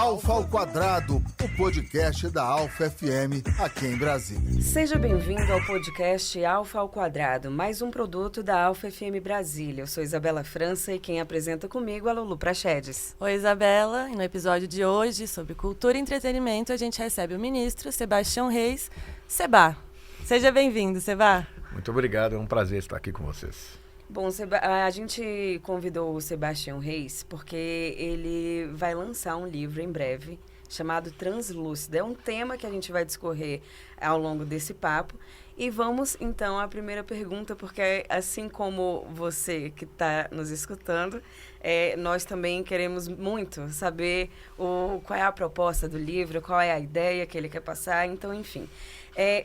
Alfa ao Quadrado, o podcast da Alfa FM aqui em Brasília. Seja bem-vindo ao podcast Alfa ao Quadrado, mais um produto da Alfa FM Brasília. Eu sou Isabela França e quem apresenta comigo é a Lulu Prachedes. Oi, Isabela. E no episódio de hoje, sobre cultura e entretenimento, a gente recebe o ministro Sebastião Reis, Seba. Seja bem-vindo, Seba. Muito obrigado, é um prazer estar aqui com vocês. Bom, a gente convidou o Sebastião Reis porque ele vai lançar um livro em breve chamado Translúcida. É um tema que a gente vai discorrer ao longo desse papo. E vamos, então, à primeira pergunta, porque assim como você que está nos escutando, nós também queremos muito saber qual é a proposta do livro, qual é a ideia que ele quer passar. Então, enfim.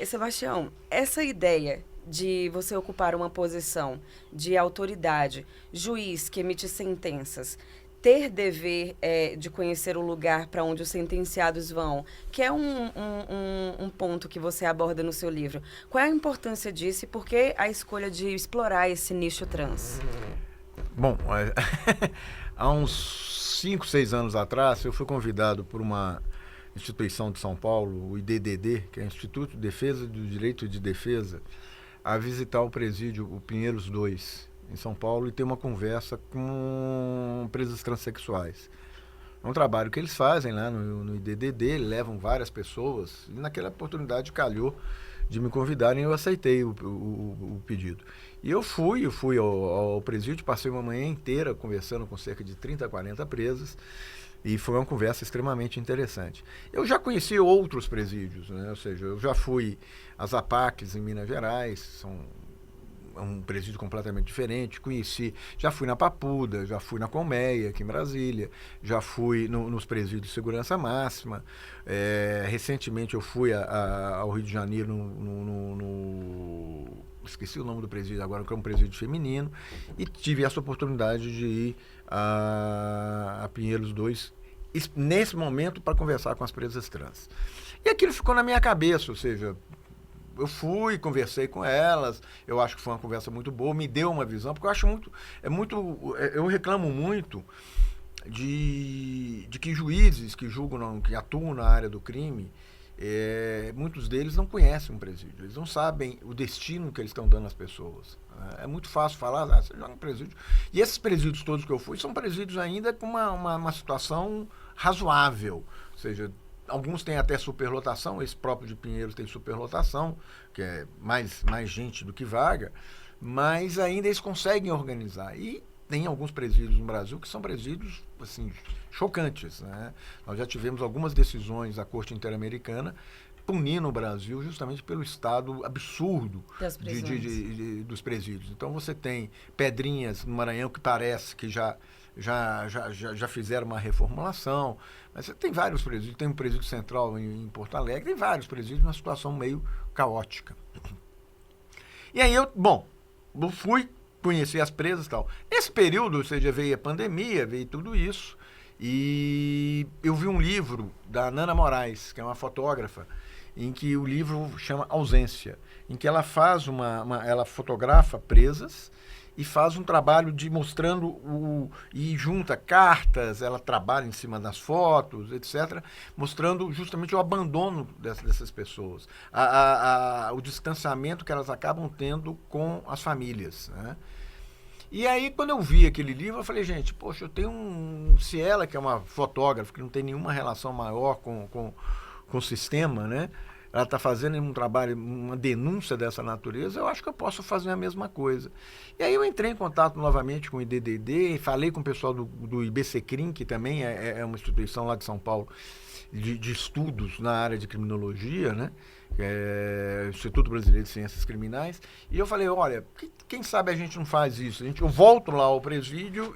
Sebastião, essa ideia de você ocupar uma posição de autoridade, juiz que emite sentenças, ter dever de conhecer o lugar para onde os sentenciados vão, que é um ponto que você aborda no seu livro. Qual é a importância disso e por que a escolha de explorar esse nicho trans? Bom, há uns 5, 6 anos atrás, eu fui convidado por uma instituição de São Paulo, o IDDD, que é o Instituto de Defesa do Direito de Defesa, a visitar o presídio, o Pinheiros 2, em São Paulo, e ter uma conversa com presas transexuais. É um trabalho que eles fazem lá no IDDD, levam várias pessoas, e naquela oportunidade calhou de me convidarem e eu aceitei o pedido. E eu fui ao presídio, passei uma manhã inteira conversando com cerca de 30, 40 presas, e foi uma conversa extremamente interessante. Eu já conheci outros presídios, né? Ou seja, eu já fui às APACs em Minas Gerais, é um presídio completamente diferente. Já fui na Papuda, já fui na Colmeia, aqui em Brasília, já fui nos presídios de segurança máxima. Recentemente eu fui ao Rio de Janeiro, esqueci o nome do presídio agora, que é um presídio feminino, e tive essa oportunidade de ir a Pinheiros 2, nesse momento, para conversar com as presas trans. E aquilo ficou na minha cabeça, ou seja, eu fui, conversei com elas, eu acho que foi uma conversa muito boa, me deu uma visão, porque eu acho eu reclamo muito de que juízes que julgam, que atuam na área do crime, muitos deles não conhecem um presídio, eles não sabem o destino que eles estão dando às pessoas. É muito fácil falar, você joga um presídio. E esses presídios todos que eu fui são presídios ainda com uma situação razoável, ou seja, alguns têm até superlotação, esse próprio de Pinheiros tem superlotação, que é mais gente do que vaga, mas ainda eles conseguem organizar. E tem alguns presídios no Brasil que são presídios assim, chocantes, né? Nós já tivemos algumas decisões da Corte Interamericana punindo o Brasil justamente pelo estado absurdo dos presídios. Então você tem Pedrinhas no Maranhão que parece que já fizeram uma reformulação, mas você tem vários presídios, tem um presídio central em Porto Alegre, tem vários presídios numa situação meio caótica. E aí eu fui conhecer as presas e tal. Nesse período, ou seja, veio a pandemia, veio tudo isso, e eu vi um livro da Nana Moraes, que é uma fotógrafa, em que o livro chama Ausência, em que ela faz ela fotografa presas e faz um trabalho de mostrando e junta cartas, ela trabalha em cima das fotos, etc., mostrando justamente o abandono dessas pessoas, o distanciamento que elas acabam tendo com as famílias, né? E aí, quando eu vi aquele livro, eu falei, gente, poxa, eu tenho se ela, que é uma fotógrafa, que não tem nenhuma relação maior com o sistema, né? Ela está fazendo um trabalho, uma denúncia dessa natureza, eu acho que eu posso fazer a mesma coisa. E aí eu entrei em contato novamente com o IDDD, falei com o pessoal do IBCCRIM, que também é uma instituição lá de São Paulo, de estudos na área de criminologia, né? Instituto Brasileiro de Ciências Criminais, e eu falei, olha, quem sabe a gente não faz isso? Eu volto lá ao presídio,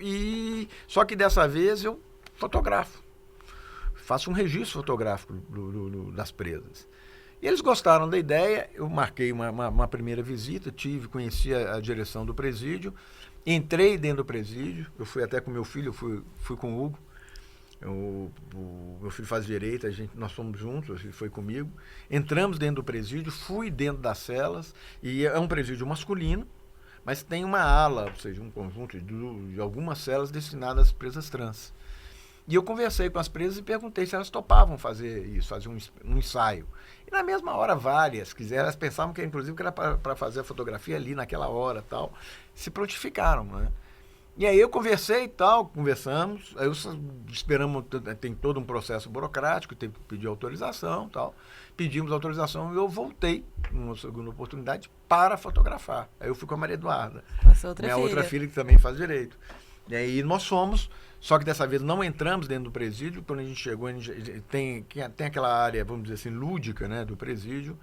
só que dessa vez eu fotografo. Faço um registro fotográfico das presas. E eles gostaram da ideia, eu marquei uma primeira visita, conheci a direção do presídio, entrei dentro do presídio, eu fui até com meu filho, fui com o Hugo, meu filho faz direito, nós fomos juntos, ele foi comigo, entramos dentro do presídio, fui dentro das celas, e é um presídio masculino, mas tem uma ala, ou seja, um conjunto de algumas celas destinadas às presas trans. E eu conversei com as presas e perguntei se elas topavam fazer isso, fazer um ensaio. E na mesma hora, várias quiseram, elas pensavam que inclusive que era para fazer a fotografia ali naquela hora tal, se prontificaram, né? E aí eu conversei e tal, conversamos, aí esperamos, tem todo um processo burocrático, teve que pedir autorização e tal, pedimos autorização e eu voltei, numa segunda oportunidade, para fotografar. Aí eu fui com a Maria Eduarda, Com a sua outra minha filha. outra filha que também faz direito. E aí nós fomos, só que dessa vez não entramos dentro do presídio, quando a gente chegou, tem aquela área, vamos dizer assim, lúdica, né, do presídio,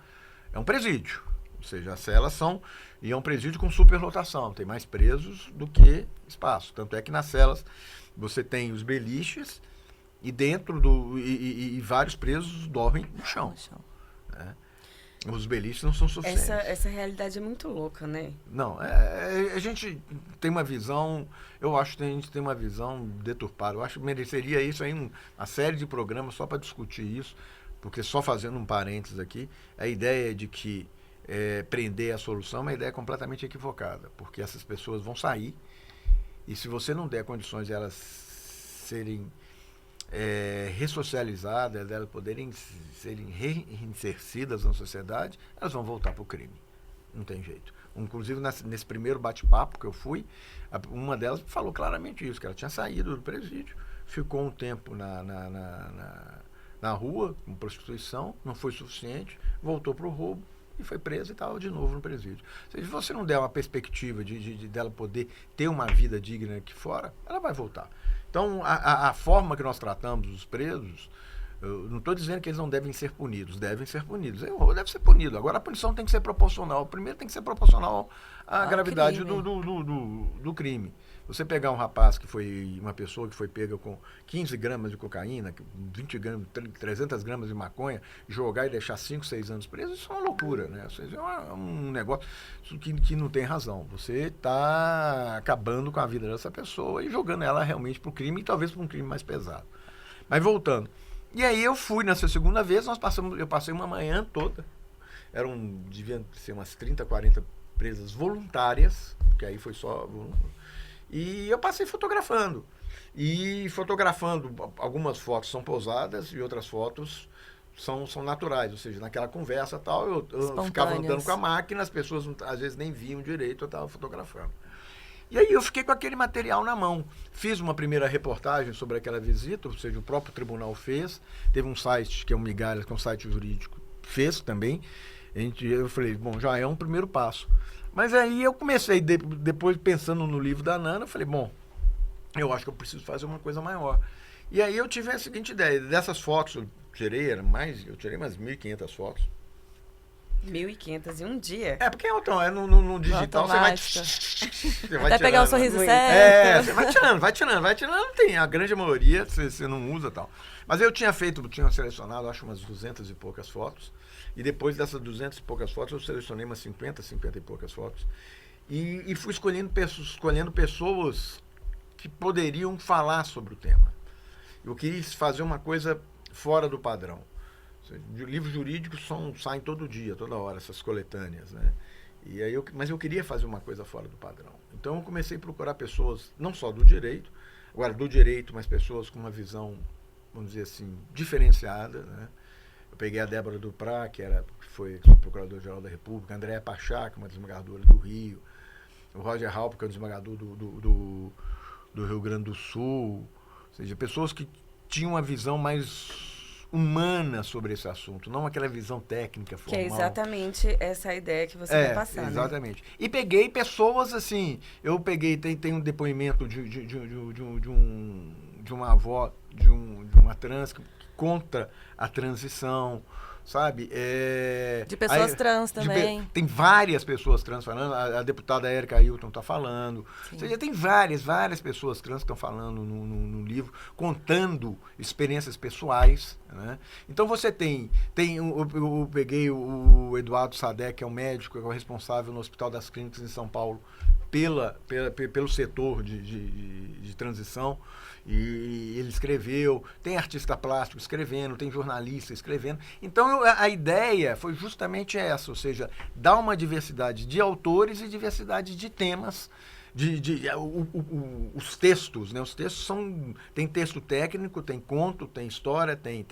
é um presídio, ou seja, as celas são, e é um presídio com superlotação, tem mais presos do que espaço, tanto é que nas celas você tem os beliches e dentro e vários presos dormem no chão. Né? Os beliches não são suficientes. Essa realidade é muito louca, né? Não, a gente tem uma visão, eu acho que a gente tem uma visão deturpada. Eu acho que mereceria isso aí uma série de programas só para discutir isso, porque só fazendo um parênteses aqui, a ideia de que prender a solução é uma ideia completamente equivocada, porque essas pessoas vão sair e se você não der condições de elas serem ressocializadas, elas poderem serem reinsercidas na sociedade, elas vão voltar para o crime. Não tem jeito. Inclusive, nesse primeiro bate-papo que eu fui, uma delas falou claramente isso, que ela tinha saído do presídio, ficou um tempo na rua, com prostituição, não foi suficiente, voltou para o roubo e foi presa e estava de novo no presídio. Se você não der uma perspectiva dela poder ter uma vida digna aqui fora, ela vai voltar. Então, a forma que nós tratamos os presos, eu não estou dizendo que eles não devem ser punidos, devem ser punidos. Deve ser punido. Agora, a punição tem que ser proporcional. Primeiro, tem que ser proporcional à gravidade do crime. Você pegar um rapaz uma pessoa que foi pega com 15 gramas de cocaína, 20 gramas, 300 gramas de maconha, jogar e deixar 5, 6 anos preso, isso é uma loucura, né? Ou seja, é um negócio que não tem razão. Você está acabando com a vida dessa pessoa e jogando ela realmente para o crime, e talvez para um crime mais pesado. Mas voltando. E aí eu fui nessa segunda vez, eu passei uma manhã toda, deviam ser umas 30, 40 presas voluntárias, porque aí foi só... E eu passei fotografando. E fotografando, algumas fotos são pousadas e outras fotos são naturais. Ou seja, naquela conversa tal, eu ficava andando com a máquina, as pessoas às vezes nem viam direito, eu estava fotografando. E aí eu fiquei com aquele material na mão. Fiz uma primeira reportagem sobre aquela visita, ou seja, o próprio tribunal fez. Teve um site, que é o Migalhas, que é um site jurídico, fez também. Eu falei, bom, já é um primeiro passo. Mas aí eu comecei, depois pensando no livro da Nana, eu falei, bom, eu acho que eu preciso fazer uma coisa maior. E aí eu tive a seguinte ideia, dessas fotos, eu tirei mais 1.500 fotos. 1.500 em um dia? Porque então, no digital você vai... Você vai pegar o sorriso certo. Você vai tirando, tem a grande maioria você não usa e tal. Mas eu tinha selecionado, acho umas 200 e poucas fotos. E depois dessas 200 e poucas fotos, eu selecionei umas 50 e poucas fotos. E fui escolhendo pessoas que poderiam falar sobre o tema. Eu quis fazer uma coisa fora do padrão. Livros jurídicos saem todo dia, toda hora, essas coletâneas, né? E aí mas eu queria fazer uma coisa fora do padrão. Então eu comecei a procurar pessoas, não só do direito, mas pessoas com uma visão, vamos dizer assim, diferenciada, né? Eu peguei a Débora Duprá, que foi procurador-geral da República, a Andréa Pachá, que é uma desembargadora do Rio, o Roger Halper, que é um desembargador do Rio Grande do Sul, ou seja, pessoas que tinham uma visão mais humana sobre esse assunto, não aquela visão técnica, formal. Que é exatamente essa idea que você vai passar, exatamente. Né? E peguei pessoas assim, tem um depoimento de uma avó, de uma trans contra a transição, sabe? De pessoas trans também. Tem várias pessoas trans falando, a deputada Érica Ailton está falando. Sim. Ou seja, tem várias pessoas trans que estão falando no livro, contando experiências pessoais. Né? Então você eu peguei o Eduardo Sadek, que é um médico, que é o responsável no Hospital das Clínicas em São Paulo, pelo setor de transição, e ele escreveu, tem artista plástico escrevendo, tem jornalista escrevendo. Então a ideia foi justamente essa, ou seja, dar uma diversidade de autores e diversidade de temas os textos, né? Os textos tem texto técnico, tem conto, tem história, tem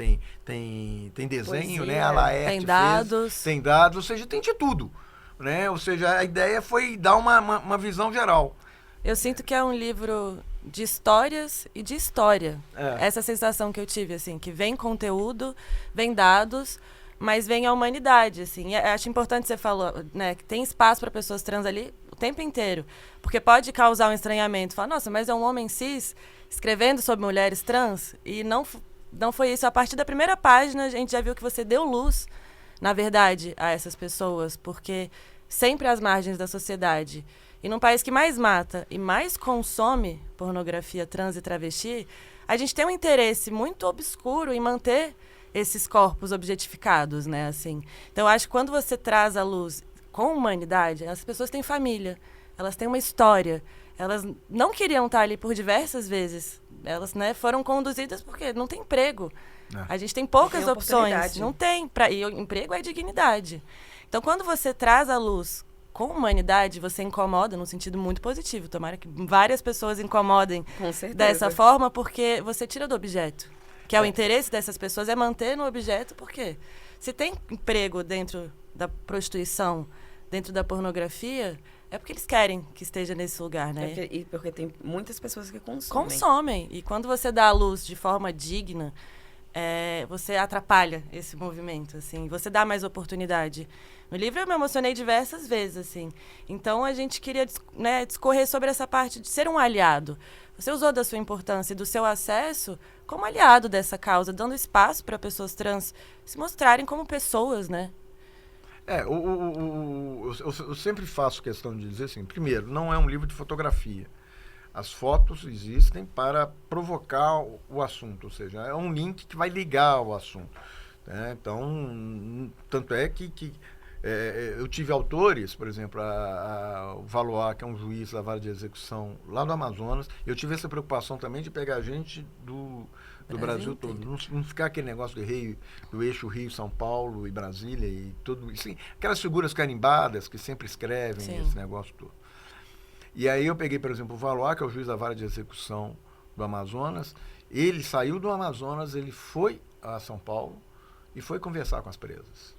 desenho, Poesia, né? A Laerte tem dados. tem dados, ou seja, tem de tudo, né? Ou seja, a ideia foi dar uma visão geral. Eu sinto que é um livro de histórias e de história. É. Essa sensação que eu tive, assim, que vem conteúdo, vem dados, mas vem a humanidade, assim. E acho importante você falou, né, que tem espaço para pessoas trans ali o tempo inteiro, porque pode causar um estranhamento. Falar, nossa, mas é um homem cis escrevendo sobre mulheres trans? E não foi isso. A partir da primeira página, a gente já viu que você deu luz, na verdade, a essas pessoas, porque sempre às margens da sociedade. E num país que mais mata e mais consome pornografia trans e travesti, a gente tem um interesse muito obscuro em manter esses corpos objetificados, né? Assim. Então, eu acho que quando você traz à luz com humanidade, as pessoas têm família, elas têm uma história, elas não queriam estar ali por diversas vezes. Elas, né, foram conduzidas porque não tem emprego. A gente tem poucas opções. Não tem. E o emprego é dignidade. Então, quando você traz à luz com humanidade, você incomoda num sentido muito positivo. Tomara que várias pessoas incomodem dessa forma, porque você tira do objeto. Que é o interesse dessas pessoas é manter no objeto, porque se tem emprego dentro da prostituição, dentro da pornografia, é porque eles querem que esteja nesse lugar, né? Porque tem muitas pessoas que consomem. Consomem. E quando você dá a luz de forma digna, você atrapalha esse movimento, assim. Você dá mais oportunidade. No livro eu me emocionei diversas vezes, assim. Então a gente queria, né, discorrer sobre essa parte de ser um aliado. Você usou da sua importância e do seu acesso como aliado dessa causa, dando espaço para pessoas trans se mostrarem como pessoas, né? Eu sempre faço questão de dizer assim, primeiro, não é um livro de fotografia. As fotos existem para provocar o assunto, ou seja, é um link que vai ligar ao assunto. Né? Então, tanto é que eu tive autores, por exemplo, o Valois, que é um juiz da vara de execução lá do Amazonas. Eu tive essa preocupação também de pegar gente do Brasil todo. Não ficar aquele negócio do eixo Rio-São Paulo e Brasília e tudo isso. Aquelas figuras carimbadas que sempre escrevem. Sim. Esse negócio todo. E aí eu peguei, por exemplo, o Valois, que é o juiz da vara de execução do Amazonas. Ele saiu do Amazonas, ele foi a São Paulo e foi conversar com as presas.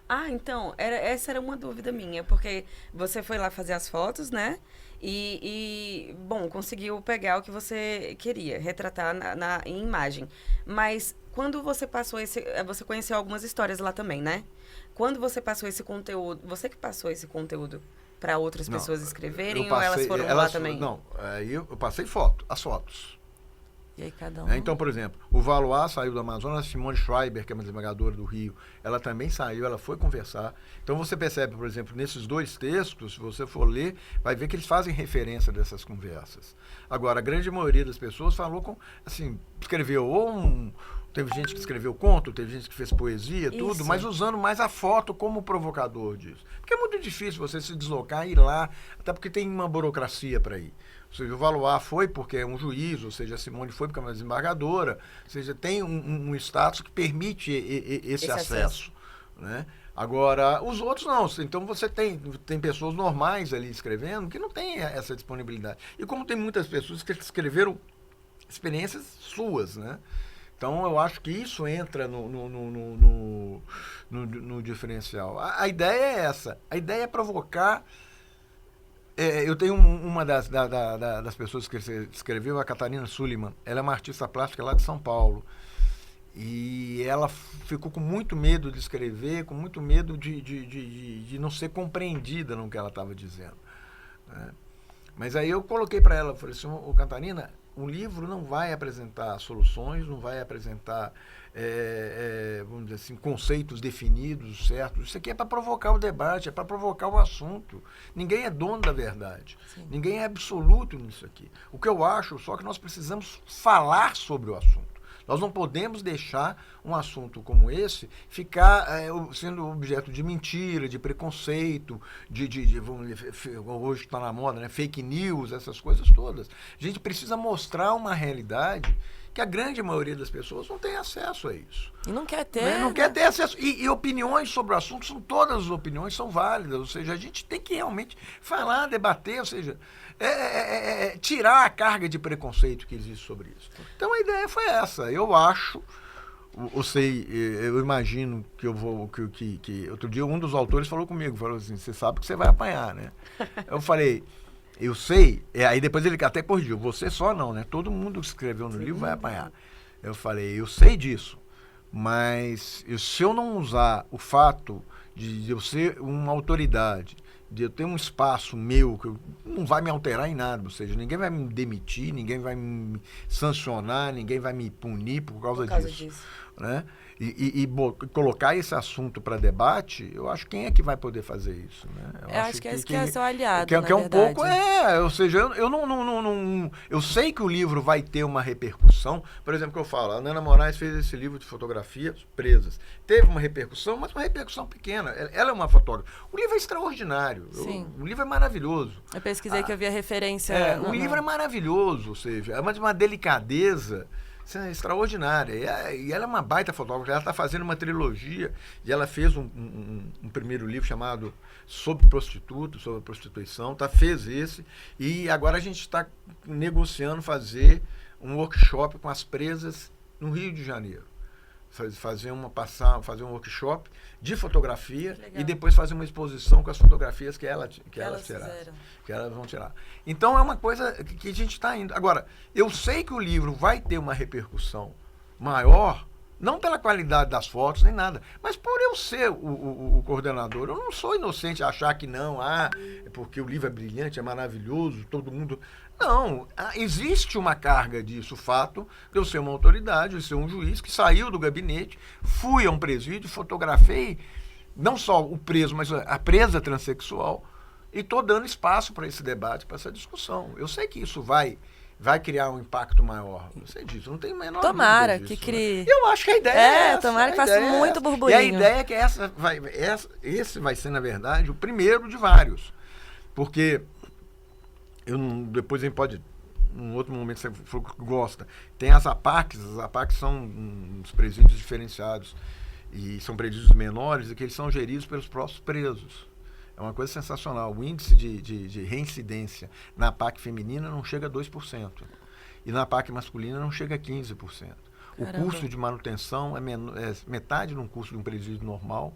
Ah, então, essa era uma dúvida minha, porque você foi lá fazer as fotos, né? Bom, conseguiu pegar o que você queria, retratar em imagem. Mas quando você passou você conheceu algumas histórias lá também, né? Quando você passou esse conteúdo, você que passou esse conteúdo para outras pessoas escreverem ou elas foram lá também? Não, eu passei as fotos. E aí cada um... Então, por exemplo, o Valois saiu do Amazonas, a Simone Schreiber, que é uma desembargadora do Rio, ela também saiu, ela foi conversar. Então você percebe, por exemplo, nesses dois textos, se você for ler, vai ver que eles fazem referência dessas conversas. Agora, a grande maioria das pessoas falou escreveu teve gente que escreveu conto, teve gente que fez poesia, tudo, mas usando mais a foto como provocador disso. Porque é muito difícil você se deslocar e ir lá, até porque tem uma burocracia para ir. Ou seja, o Valois foi porque é um juiz, ou seja, a Simone foi porque é uma desembargadora, ou seja, tem um status que permite esse acesso. Né? Agora, os outros não. Então você tem pessoas normais ali escrevendo que não tem essa disponibilidade. E como tem muitas pessoas que escreveram experiências suas, né? Então eu acho que isso entra no diferencial. A ideia é essa. A ideia é provocar. Eu tenho uma das pessoas que escreveu, a Catarina Suliman. Ela é uma artista plástica lá de São Paulo. E ela ficou com muito medo de escrever, com muito medo de não ser compreendida no que ela estava dizendo. Né? Mas aí eu coloquei para ela, falei assim, Catarina, um livro não vai apresentar soluções, não vai apresentar, vamos dizer assim, conceitos definidos, certos. Isso aqui é para provocar o debate, é para provocar o assunto. Ninguém é dono da verdade. Sim. Ninguém é absoluto nisso aqui. O que eu acho só que nós precisamos falar sobre o assunto. Nós não podemos deixar um assunto como esse ficar sendo objeto de mentira, de preconceito, hoje está na moda, né? Fake news, essas coisas todas. A gente precisa mostrar uma realidade que a grande maioria das pessoas não tem acesso a isso. E não quer ter. Né? Não quer ter acesso. E opiniões sobre o assunto, todas as opiniões são válidas. Ou seja, a gente tem que realmente falar, debater, ou seja, tirar a carga de preconceito que existe sobre isso. Então a ideia foi essa. Eu acho, eu imagino que eu vou. Que outro dia um dos autores falou comigo, falou assim, você sabe que você vai apanhar, né? Eu falei, eu sei, aí depois ele até corrigiu, você só não, né? Todo mundo que escreveu no livro vai apanhar. Eu falei, eu sei disso, mas se eu não usar o fato de eu ser uma autoridade, de eu ter um espaço meu, que não vai me alterar em nada, ou seja, ninguém vai me demitir, ninguém vai me sancionar, ninguém vai me punir por causa disso. Né? E colocar esse assunto para debate, eu acho que quem é que vai poder fazer isso? Né? Eu acho que esse que é seu aliado, que é um pouco, ou seja, eu não eu sei que o livro vai ter uma repercussão, por exemplo, que eu falo, a Nana Moraes fez esse livro de fotografias presas, teve uma repercussão, mas uma repercussão pequena, ela é uma fotógrafa, o livro é extraordinário, o livro é maravilhoso. Eu pesquisei que eu vi a referência. O livro é maravilhoso, ou seja, é uma delicadeza extraordinária. E ela é uma baita fotógrafa. Ela está fazendo uma trilogia e ela fez um primeiro livro chamado Sobre Prostituto, sobre a prostituição. Fez esse e agora a gente está negociando fazer um workshop com as presas no Rio de Janeiro. Fazer um workshop de fotografia e depois fazer uma exposição com as fotografias que elas vão tirar. Então é uma coisa que a gente está indo. Agora, eu sei que o livro vai ter uma repercussão maior, não pela qualidade das fotos nem nada, mas por eu ser o coordenador. Eu não sou inocente a achar que não, é porque o livro é brilhante, é maravilhoso, todo mundo... Não, existe uma carga disso, o fato de eu ser uma autoridade, de ser um juiz que saiu do gabinete, fui a um presídio, fotografei não só o preso, mas a presa transexual, e estou dando espaço para esse debate, para essa discussão. Eu sei que isso vai criar um impacto maior, eu sei disso, não tem a menor tomara dúvida disso, que crie. Né? Eu acho que a ideia é essa. Tomara que faça muito burburinho. E a ideia é que esse vai ser, na verdade, o primeiro de vários. Porque... depois a gente pode, num outro momento, você falou que gosta. Tem as APACs são uns presídios diferenciados. E são presídios menores e que eles são geridos pelos próprios presos. É uma coisa sensacional. O índice de reincidência na APAC feminina não chega a 2%. E na APAC masculina não chega a 15%. O custo de manutenção é metade de um custo de um presídio normal.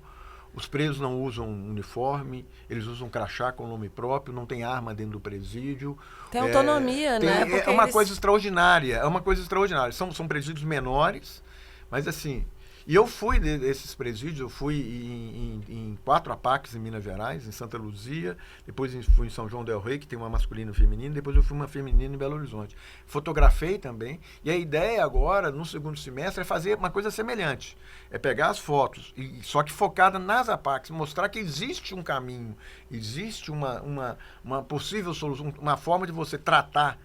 Os presos não usam uniforme, eles usam crachá com nome próprio, não tem arma dentro do presídio. Tem autonomia, né? É uma coisa extraordinária, São presídios menores, mas assim... E eu fui desses presídios, eu fui em 4 APACs em Minas Gerais, em Santa Luzia, depois fui em São João del Rei, que tem uma masculina e feminina, depois eu fui uma feminina em Belo Horizonte. Fotografei também, e a ideia agora, no segundo semestre, é fazer uma coisa semelhante. É pegar as fotos, só que focada nas APACs, mostrar que existe um caminho, existe uma possível solução, uma forma de você tratar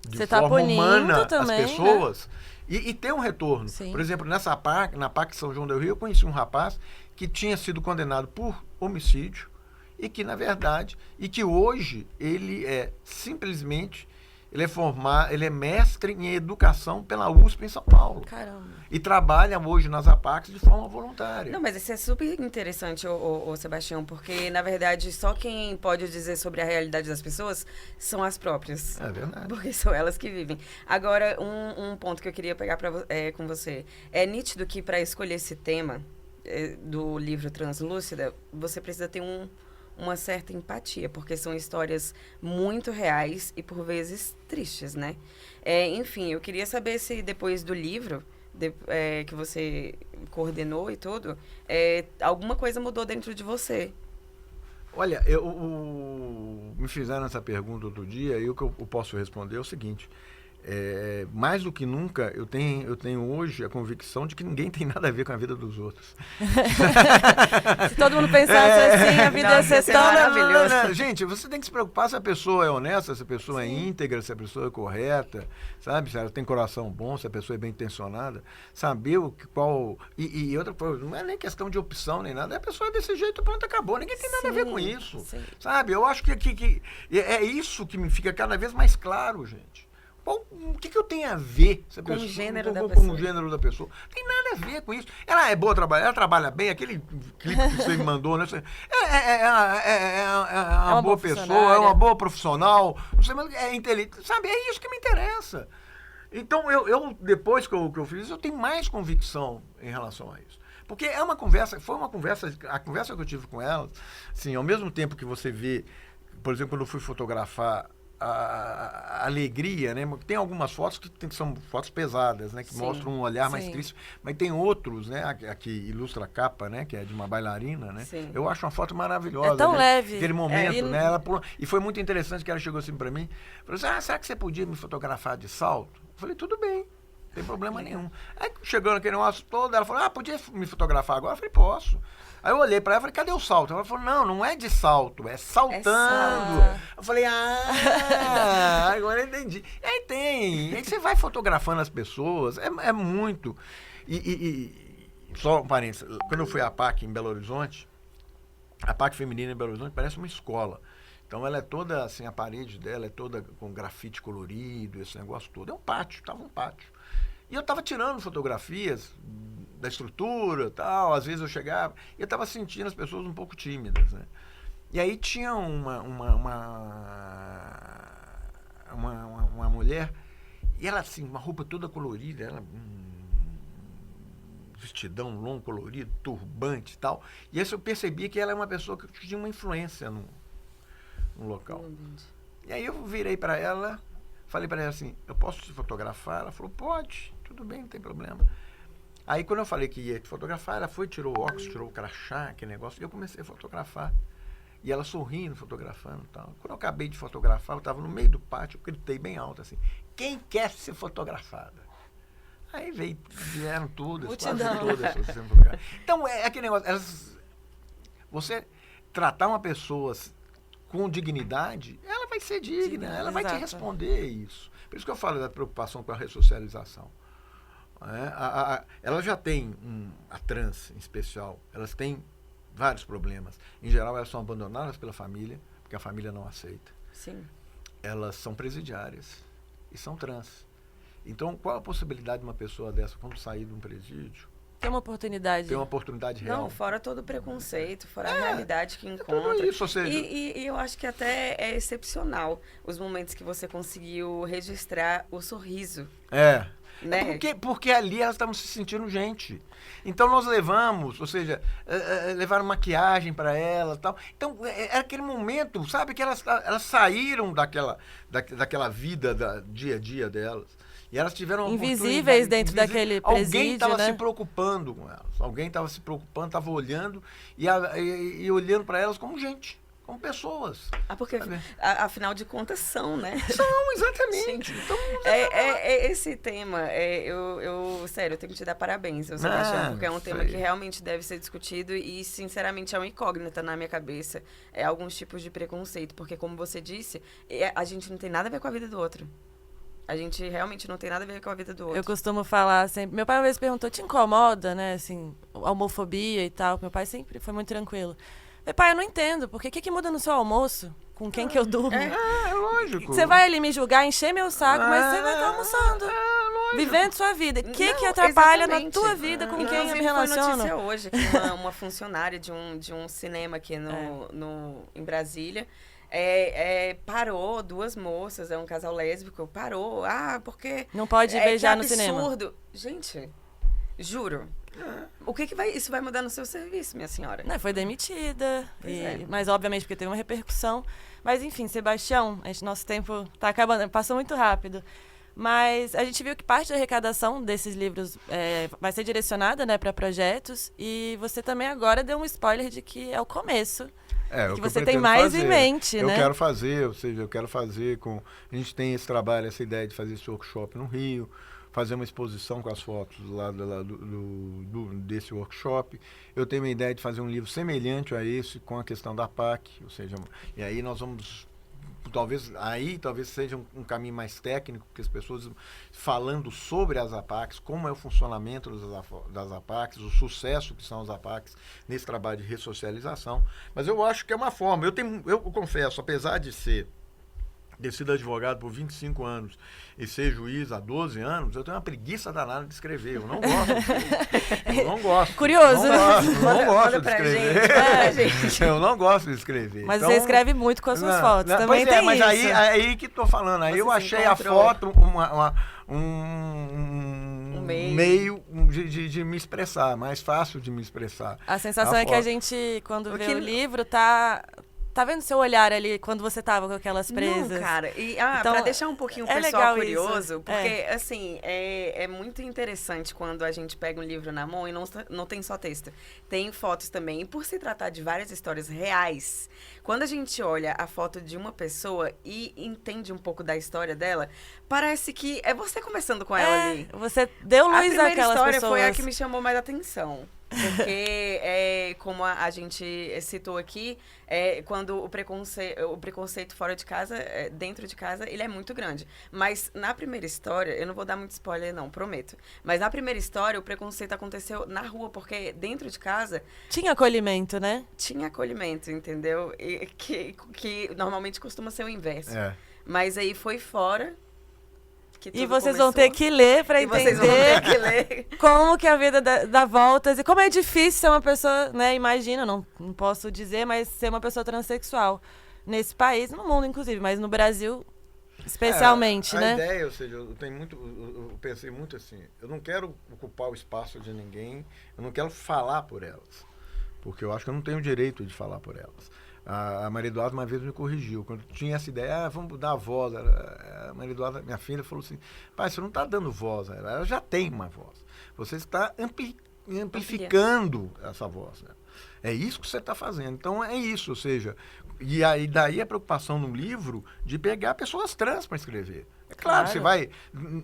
de forma humana também, as pessoas... Né? E ter um retorno. Sim. Por exemplo, na APAC São João del Rio, eu conheci um rapaz que tinha sido condenado por homicídio e que, na verdade, que hoje ele é simplesmente, ele é mestre em educação pela USP em São Paulo. Caramba. E trabalha hoje nas APACs de forma voluntária. Não, mas isso é super interessante, ô Sebastião, porque, na verdade, só quem pode dizer sobre a realidade das pessoas são as próprias. É verdade. Porque são elas que vivem. Agora, um ponto que eu queria pegar com você. É nítido que, para escolher esse tema do livro Translúcida, você precisa ter uma certa empatia, porque são histórias muito reais e, por vezes, tristes, né? Enfim, eu queria saber se, depois do livro... que você coordenou e tudo, alguma coisa mudou dentro de você. Olha, me fizeram essa pergunta outro dia e o que eu posso responder é o seguinte: mais do que nunca, eu tenho hoje a convicção de que ninguém tem nada a ver com a vida dos outros. Se todo mundo pensasse assim, a vida ia ser tão maravilhosa. Gente, você tem que se preocupar se a pessoa é honesta, se a pessoa é íntegra, se a pessoa é correta, sabe? Se ela tem coração bom, se a pessoa é bem intencionada. Saber e outra coisa, não é nem questão de opção nem nada, a pessoa é desse jeito, pronto, acabou. Ninguém tem nada a ver com isso. Sim. Sabe? Eu acho que é isso que me fica cada vez mais claro, gente. O que eu tenho a ver Com o gênero da com pessoa. o gênero da pessoa? Não tem nada a ver com isso. Ela é boa trabalhar, ela trabalha bem, aquele clipe que você me mandou, né? É uma boa pessoa, é uma boa profissional, você é inteligente, sabe? É isso que me interessa. Então, eu depois que eu fiz isso, eu tenho mais convicção em relação a isso. Porque a conversa que eu tive com ela, assim, ao mesmo tempo que você vê, por exemplo, quando eu fui fotografar a alegria, né? Tem algumas fotos que são fotos pesadas, né? Que mostram um olhar mais triste, mas tem outros, né? A que ilustra a capa, né? Que é de uma bailarina, né? Sim. Eu acho uma foto maravilhosa. É tão né? leve. Aquele momento, né? Ela pulou, e foi muito interessante que ela chegou assim para mim, falou assim, será que você podia me fotografar de salto? Eu falei, tudo bem. Não tem problema nenhum. Aí chegou naquele negócio todo, ela falou, podia me fotografar agora? Eu falei, posso. Aí eu olhei pra ela e falei, cadê o salto? Ela falou, não é de salto, é saltando. Eu falei, agora eu entendi. E aí tem, aí você vai fotografando as pessoas, é muito. Só um parênteses, quando eu fui à PAC em Belo Horizonte, a PAC feminina em Belo Horizonte parece uma escola. Então ela é toda, assim, a parede dela é toda com grafite colorido, esse negócio todo. É um pátio, tava um pátio. E eu estava tirando fotografias da estrutura e tal, às vezes eu chegava, e eu estava sentindo as pessoas um pouco tímidas, né? E aí tinha uma mulher, e ela assim, uma roupa toda colorida, ela vestidão longo, colorido, turbante e tal. E aí eu percebia que ela é uma pessoa que tinha uma influência no local. E aí eu virei para ela, falei para ela assim, eu posso te fotografar? Ela falou, pode, tudo bem, não tem problema. Aí quando eu falei que ia te fotografar, ela foi, tirou o óculos, tirou o crachá, aquele negócio, e eu comecei a fotografar. E ela sorrindo, fotografando e tal. Quando eu acabei de fotografar, eu estava no meio do pátio, eu gritei bem alto assim, quem quer ser fotografada? Aí vieram todas, quase todas. Então, é aquele negócio, você tratar uma pessoa com dignidade, ela vai ser digna, ela vai te responder isso. Por isso que eu falo da preocupação com a ressocialização. Ela já tem, a trans em especial, elas têm vários problemas. Em geral, elas são abandonadas pela família, porque a família não aceita. Sim. Elas são presidiárias e são trans. Então, qual a possibilidade de uma pessoa dessa, quando sair de um presídio, Tem uma oportunidade real? Não, fora todo o preconceito, fora a realidade que encontra. Tudo isso, ou seja... E eu acho que até é excepcional os momentos que você conseguiu registrar o sorriso. Né? Porque ali elas estavam se sentindo gente. Então nós levamos, ou seja, levaram maquiagem para elas e tal. Então era aquele momento, sabe, que elas saíram daquela vida dia a dia delas. E elas tiveram uma invisíveis dentro daquele presídio, alguém estava né? se preocupando com elas. Alguém estava se preocupando, estava olhando e olhando para elas como gente. Como pessoas. Porque, afinal de contas, são, né? São, exatamente. Então, esse tema, sério, eu tenho que te dar parabéns, Sebastião, porque é um tema que realmente deve ser discutido e, sinceramente, é uma incógnita na minha cabeça. É alguns tipos de preconceito, porque, como você disse, a gente não tem nada a ver com a vida do outro. A gente realmente não tem nada a ver com a vida do outro. Eu costumo falar sempre... Meu pai uma vez perguntou, te incomoda, né, assim, a homofobia e tal? Meu pai sempre foi muito tranquilo. Falei, pai, eu não entendo, porque o que muda no seu almoço? Com quem que eu durmo? É lógico. Você vai ali me julgar, encher meu saco, mas você vai estar almoçando, vivendo sua vida. O que atrapalha na tua vida com quem eu me relaciono? Foi notícia hoje que uma funcionária de um cinema aqui em Brasília parou, duas moças, é um casal lésbico, parou, porque... Não pode beijar no cinema. É absurdo. Gente, juro. O que isso vai mudar no seu serviço, minha senhora? Não, foi demitida, mas obviamente porque teve uma repercussão. Mas enfim, Sebastião, nosso tempo está acabando, passou muito rápido. Mas a gente viu que parte da arrecadação desses livros vai ser direcionada, né, para projetos. E você também agora deu um spoiler de que é o começo. Que você tem mais em mente, né? Eu quero fazer, ou seja, a gente tem esse trabalho, essa ideia de fazer esse workshop no Rio, fazer uma exposição com as fotos lá desse workshop. Eu tenho uma ideia de fazer um livro semelhante a esse, com a questão da PAC, ou seja, e aí nós vamos, talvez seja um caminho mais técnico, que as pessoas falando sobre as APACs, como é o funcionamento das APACs, o sucesso que são as APACs nesse trabalho de ressocialização. Mas eu acho que é uma forma, eu confesso, apesar de ser ter sido advogado por 25 anos e ser juiz há 12 anos, eu tenho uma preguiça danada de escrever. Eu não gosto. Eu não gosto. Curioso. Não gosto de pra escrever. gente. Eu não gosto de escrever. Mas então, você escreve muito com as suas fotos. Também tem mas isso. aí que tô falando. Aí Você eu se achei encontrou. a foto um meio de me expressar, mais fácil de me expressar. A sensação é que a gente, quando vê o livro, tá vendo seu olhar ali quando você tava com aquelas presas. Não, cara. E Então, pra deixar um pouquinho o é pessoal legal curioso, isso. porque, assim, é muito interessante quando a gente pega um livro na mão e não tem só texto. Tem fotos também. E por se tratar de várias histórias reais, quando a gente olha a foto de uma pessoa e entende um pouco da história dela, parece que é você conversando com ela ali. Você deu A luz primeira àquelas história pessoas. foi a que me chamou mais atenção. Porque, como a gente citou aqui, quando o preconceito fora de casa, dentro de casa, ele é muito grande. Mas na primeira história, eu não vou dar muito spoiler não, prometo. Mas na primeira história, o preconceito aconteceu na rua, porque dentro de casa... Tinha acolhimento, né? Tinha acolhimento, entendeu? E que normalmente costuma ser o inverso. É. Mas aí foi fora... E vocês vão ter que ler para entender vocês vão ter que ler. como que a vida dá voltas e como é difícil ser uma pessoa, né? Imagina, não posso dizer, mas ser uma pessoa transexual nesse país, no mundo inclusive, mas no Brasil especialmente, né? A ideia, ou seja, eu pensei muito assim, eu não quero ocupar o espaço de ninguém, eu não quero falar por elas, porque eu acho que eu não tenho direito de falar por elas. A Maria Eduarda uma vez me corrigiu, quando tinha essa ideia, vamos dar voz. A Maria Eduarda, minha filha, falou assim, pai, você não está dando voz, ela já tem uma voz. Você está amplificando essa voz. Né? É isso que você está fazendo. Então é isso, ou seja, e aí daí a preocupação no livro de pegar pessoas trans para escrever. É claro, você vai,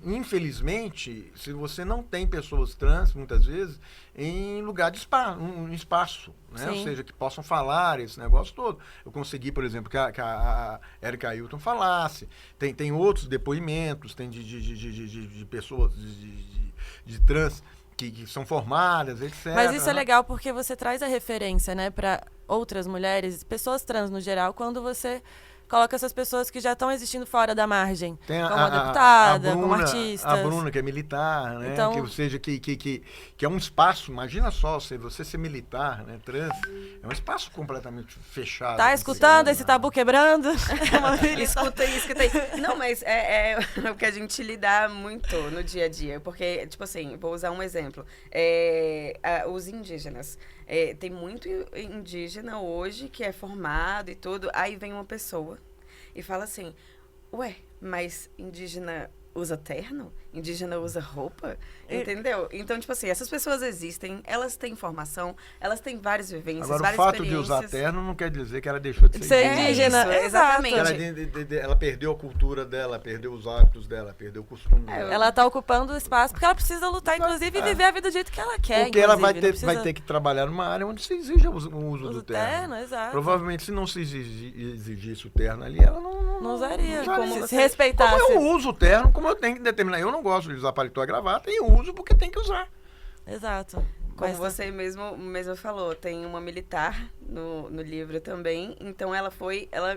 infelizmente, se você não tem pessoas trans, muitas vezes, em lugar de espaço, né? Ou seja, que possam falar esse negócio todo. Eu consegui, por exemplo, que a Erika Ailton falasse, tem outros depoimentos, tem de pessoas de trans que são formadas, etc. Mas isso é legal porque você traz a referência, né, para outras mulheres, pessoas trans no geral, quando você coloca essas pessoas que já estão existindo fora da margem, tem como a deputada, Bruna, como artistas. A Bruna, que é militar, né? Então, ou seja, que é um espaço, imagina só, você ser militar, né? Trans, é um espaço completamente fechado. Tá escutando esse tabu quebrando? Escutei. Não, mas é o que a gente lida muito no dia a dia. Porque, tipo assim, vou usar um exemplo. Os indígenas. Tem muito indígena hoje que é formado e tudo. Aí vem uma pessoa e fala assim, ué, mas indígena usa terno? Indígena usa roupa? Entendeu? Então, tipo assim, essas pessoas existem, elas têm formação, elas têm várias vivências, Agora, várias o fato de experiências. usar terno não quer dizer que ela deixou de ser indígena. Isso, exatamente. Ela perdeu a cultura dela, perdeu os hábitos dela, perdeu o costume dela. Ela tá ocupando o espaço porque ela precisa lutar, inclusive, e viver a vida do jeito que ela quer. Porque ela vai precisa... ter que trabalhar numa área onde se exige o uso do terno. Exato. Provavelmente, se não se exigisse o terno ali, ela não usaria. Como se respeitasse. Como eu uso o terno, como eu tenho que determinar. Eu não gosto de usar paletó e gravata, e eu uso porque tem que usar. Exato. Como você mesmo falou, tem uma militar no livro também, então ela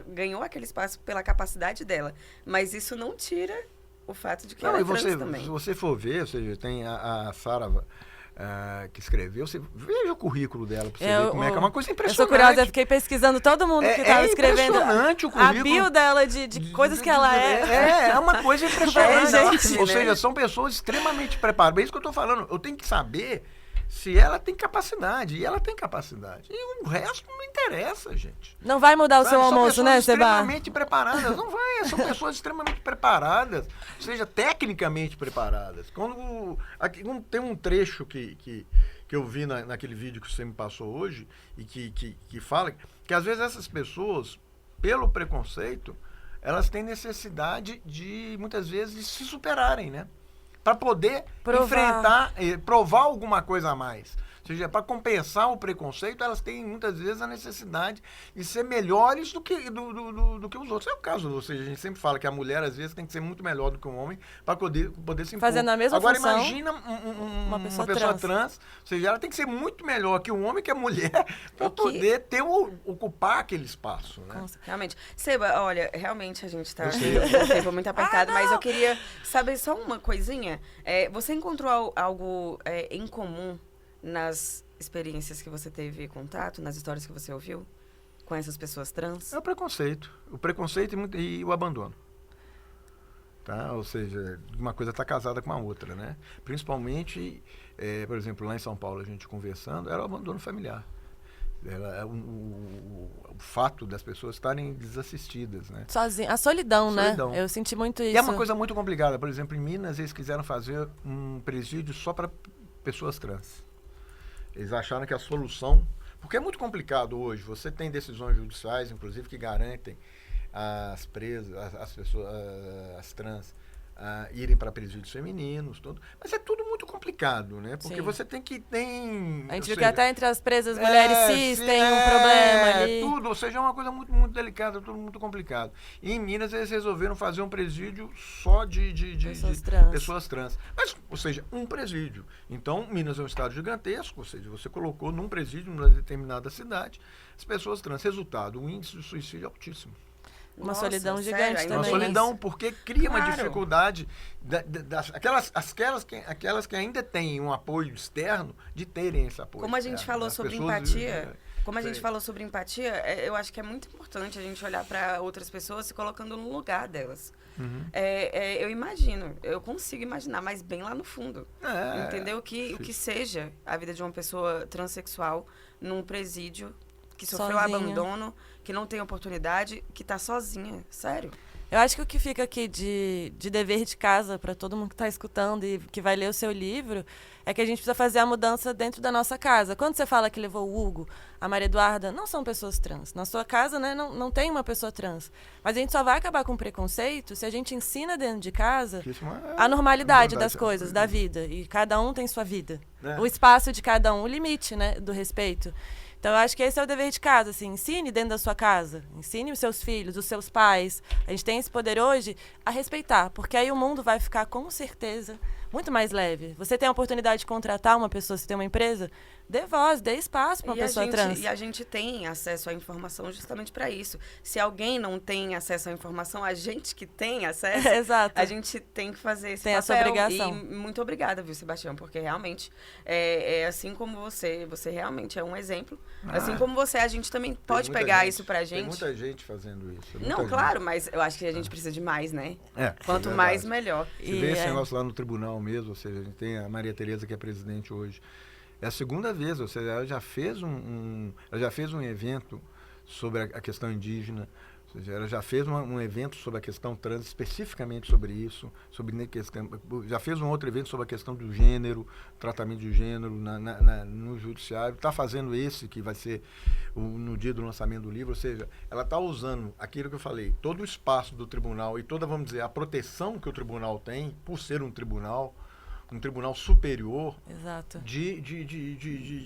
ganhou aquele espaço pela capacidade dela, mas isso não tira o fato de que ela é trans também. Se você for ver, ou seja, tem a Sara que escreveu, você veja o currículo dela pra você ver como é que é uma coisa impressionante. Eu sou curiosa, eu fiquei pesquisando todo mundo que estava escrevendo. Impressionante o currículo. A bio dela de coisas que ela é. É uma coisa impressionante. Gente, ou né? seja, são pessoas extremamente preparadas. É isso que eu estou falando. Eu tenho que saber se ela tem capacidade. E ela tem capacidade. E o resto não interessa, gente. Não vai mudar o seu almoço, né, Seba? São extremamente preparadas. Não vai, são pessoas extremamente preparadas. Ou seja, tecnicamente preparadas. Aqui, tem um trecho que eu vi naquele vídeo que você me passou hoje, e que fala que às vezes essas pessoas, pelo preconceito, elas têm necessidade de, muitas vezes, de se superarem, né? Para poder enfrentar, provar alguma coisa a mais. seja, para compensar o preconceito, elas têm muitas vezes a necessidade de ser melhores do que os outros. É o caso, ou seja, a gente sempre fala que a mulher, às vezes, tem que ser muito melhor do que o homem para poder se impor. Fazendo a mesma Agora, função, imagina uma pessoa trans, ou seja, ela tem que ser muito melhor que o homem, que a mulher, para poder ocupar aquele espaço. Né? Realmente. Seba, olha, realmente a gente tá com o tempo muito apertado, mas eu queria saber só uma coisinha. Você encontrou algo em comum nas experiências que você teve contato, nas histórias que você ouviu com essas pessoas trans? É o preconceito. O preconceito e o abandono. Tá? Ou seja, uma coisa está casada com a outra, né? Principalmente, por exemplo, lá em São Paulo, a gente conversando, era o abandono familiar. O fato das pessoas estarem desassistidas, né? Sozinha. A solidão, né? Eu senti muito isso. E é uma coisa muito complicada. Por exemplo, em Minas, eles quiseram fazer um presídio só para pessoas trans. Eles acharam que a solução... Porque é muito complicado hoje. Você tem decisões judiciais, inclusive, que garantem as presas, as pessoas, as trans, irem para presídios femininos, tudo. Mas é tudo muito complicado, né? Porque você tem que... A gente viu que até entre as presas mulheres cis tem um problema ali. Tudo, ou seja, é uma coisa muito, muito delicada, tudo muito complicado. E em Minas eles resolveram fazer um presídio só de pessoas trans. Mas, ou seja, um presídio. Então, Minas é um estado gigantesco, ou seja, você colocou num presídio, numa determinada cidade, as pessoas trans. Resultado, o índice de suicídio é altíssimo. Uma solidão gigante também. Uma solidão, porque cria uma dificuldade aquelas que ainda têm um apoio externo de terem esse apoio. Como a gente falou sobre empatia, eu acho que é muito importante a gente olhar para outras pessoas se colocando no lugar delas. Uhum. Eu imagino, eu consigo imaginar, mas bem lá no fundo. Entendeu? O que seja a vida de uma pessoa transexual num presídio que sofreu abandono, que não tem oportunidade, que tá sozinha. Sério. Eu acho que o que fica aqui de dever de casa para todo mundo que está escutando e que vai ler o seu livro é que a gente precisa fazer a mudança dentro da nossa casa. Quando você fala que levou o Hugo, a Maria Eduarda, não são pessoas trans. Na sua casa, né, não tem uma pessoa trans. Mas a gente só vai acabar com preconceito se a gente ensina dentro de casa a normalidade das coisas, da vida. E cada um tem sua vida. O espaço de cada um, o limite, né, do respeito. Então, eu acho que esse é o dever de casa, assim, ensine dentro da sua casa, ensine os seus filhos, os seus pais. A gente tem esse poder hoje a respeitar, porque aí o mundo vai ficar, com certeza, muito mais leve. Você tem a oportunidade de contratar uma pessoa, se tem uma empresa, dê voz, dê espaço para uma pessoa trans. E a gente tem acesso à informação justamente para isso. Se alguém não tem acesso à informação, a gente que tem acesso, a gente tem que fazer esse papel. Essa obrigação. E muito obrigada, viu, Sebastião, porque realmente, assim como você realmente é um exemplo. Assim como você, a gente também pode pegar isso pra gente. Tem muita gente fazendo isso. Não, claro, mas eu acho que a gente precisa de mais, né? Quanto mais, melhor. Você vê esse negócio lá no tribunal mesmo, ou seja, a gente tem a Maria Tereza, que é presidente hoje. É a segunda vez, ou seja, ela já fez um evento sobre a questão indígena, ou seja, ela já fez um evento sobre a questão trans, especificamente sobre isso, já fez um outro evento sobre a questão do gênero, tratamento de gênero no judiciário, está fazendo esse, que vai ser no dia do lançamento do livro, ou seja, ela está usando aquilo que eu falei, todo o espaço do tribunal e toda, vamos dizer, a proteção que o tribunal tem, por ser um tribunal superior. Exato.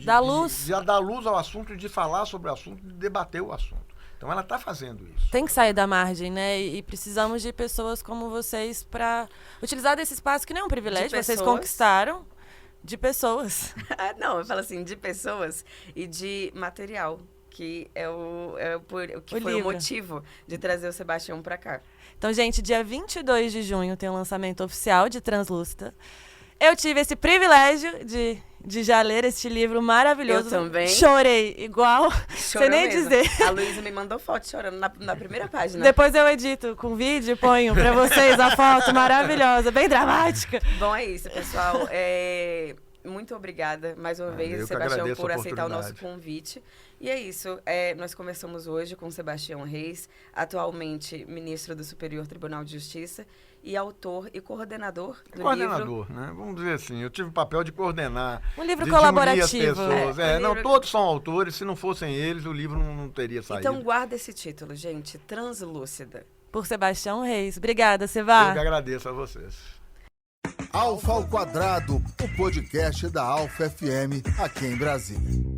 Dar luz ao assunto, de falar sobre o assunto, de debater o assunto. Então ela está fazendo isso. Tem que sair da margem, né? E precisamos de pessoas como vocês para utilizar desse espaço que nem é um privilégio, vocês conquistaram, de pessoas. Não, eu falo assim, de pessoas e de material, que foi o motivo de trazer o Sebastião para cá. Então, gente, dia 22 de junho tem o lançamento oficial de Translúcida. Eu tive esse privilégio de já ler este livro maravilhoso. Eu também. Chorei igual, sem nem dizer. A Luísa me mandou foto chorando na primeira página. Depois eu edito com vídeo e ponho pra vocês a foto maravilhosa, bem dramática. Bom, é isso, pessoal. Muito obrigada mais uma vez, Sebastião, por aceitar o nosso convite. E é isso. Nós conversamos hoje com Sebastião Reis, atualmente ministro do Superior Tribunal de Justiça e autor e coordenador do livro. Coordenador, né? Vamos dizer assim, eu tive o papel de coordenar. Um livro colaborativo. De unir as pessoas. Não, todos são autores. Se não fossem eles, o livro não teria saído. Então guarda esse título, gente. Translúcida. Por Sebastião Reis. Obrigada, Seba. Eu que agradeço a vocês. Alfa ao Quadrado, o podcast da Alfa FM, aqui em Brasília.